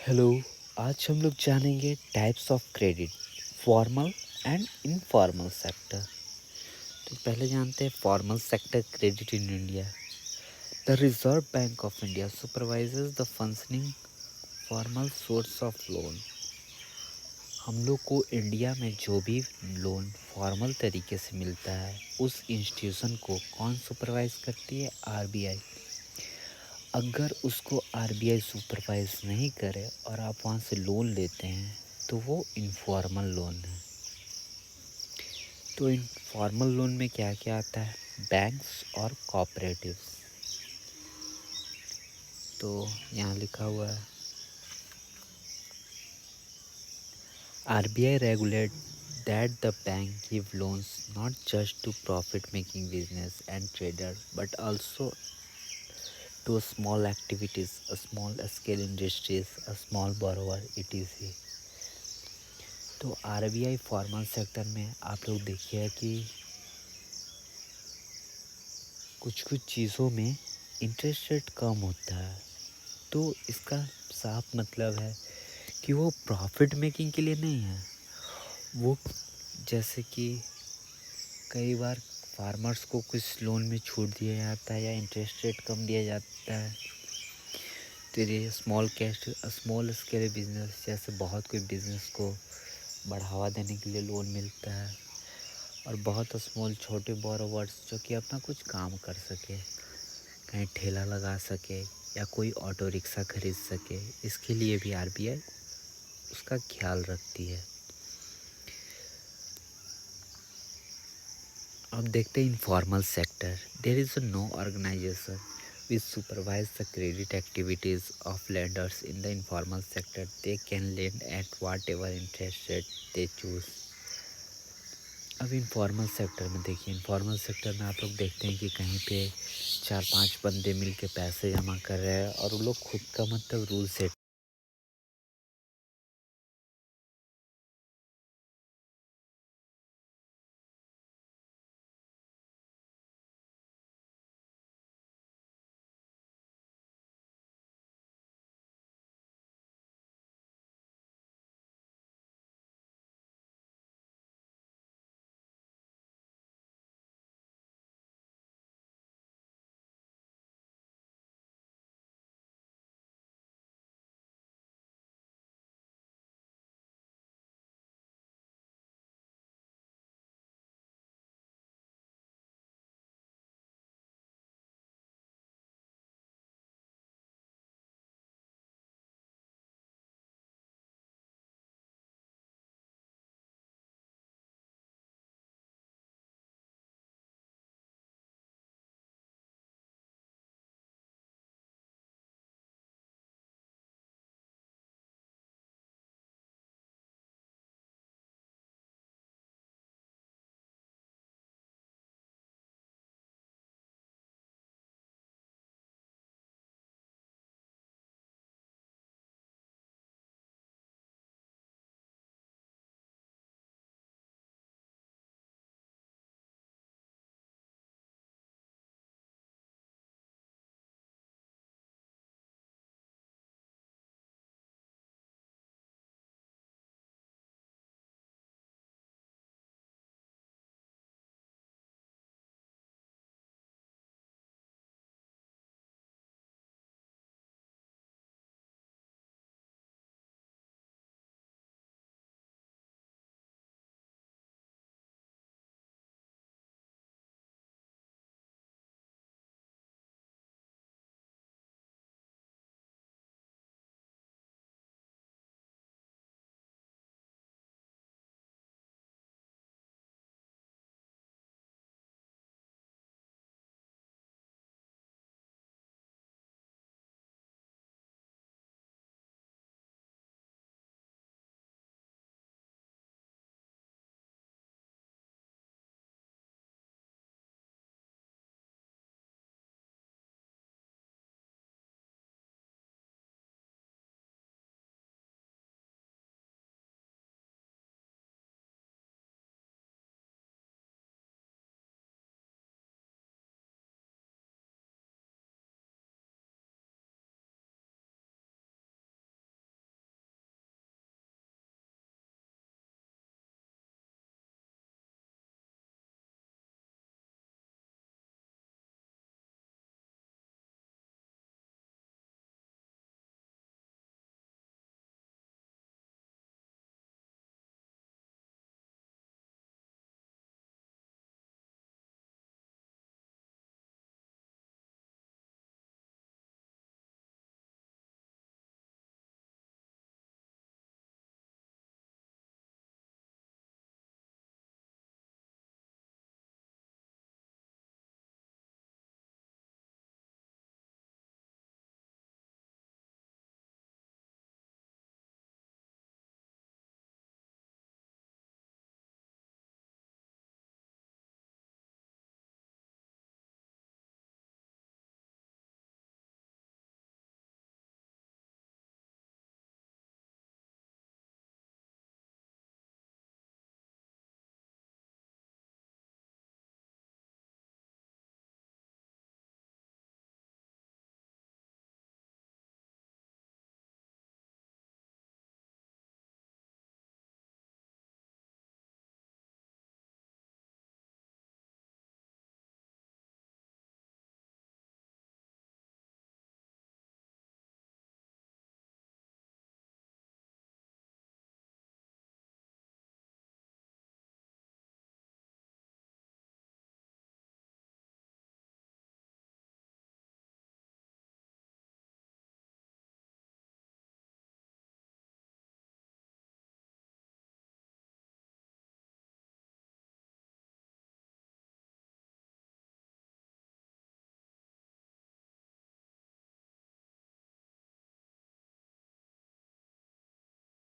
Hello. आज हम लोग जानेंगे types of credit, formal and informal sector. तो पहले जानते हैं formal sector credit in India. The reserve bank of India supervises the functioning formal source of loan. हम लोग को इंडिया में जो भी लोन फॉर्मल तरीके से मिलता है उस इंस्टीट्यूशन को कौन सुपरवाइज करती है? आरबीआई। अगर उसको आरबीआई सुपरवाइज नहीं करे और आप वहाँ से लोन लेते हैं तो वो इनफॉर्मल लोन है। तो इनफॉर्मल लोन में क्या क्या आता है? बैंक्स और कोऑपरेटिव्स। तो यहाँ लिखा हुआ है RBI regulate that the bank give loans not just to profit making business and trader but also to small activities, a small scale industries, a small borrower etc. तो आरबीआई फॉर्मल सेक्टर में आप लोग देखिए कि कुछ कुछ चीज़ों में इंटरेस्ट रेट कम होता है। तो इसका साफ मतलब है कि वो प्रॉफिट मेकिंग के लिए नहीं है। वो जैसे कि कई बार फार्मर्स को कुछ लोन में छूट दिया जाता है या इंटरेस्ट रेट कम दिया जाता है। तो ये स्मॉल स्केल बिजनेस जैसे बहुत कोई बिजनेस को बढ़ावा देने के लिए लोन मिलता है। और बहुत स्मॉल छोटे बोरोवर्स जो कि अपना कुछ काम कर सके, कहीं ठेला लगा सके या कोई ऑटो रिक्शा खरीद सके, इसके लिए भी आरबीआई उसका ख्याल रखती है। अब देखते हैं informal sector. There is no organisation which supervise the credit activities of lenders in the informal sector. They can lend at whatever interest rate they choose. अब इनफॉर्मल सेक्टर में देखिए, इनफॉर्मल सेक्टर में आप लोग देखते हैं कि कहीं पे 4-5 बंदे मिल के पैसे जमा कर रहे हैं और वो लोग खुद का मतलब रूल सेट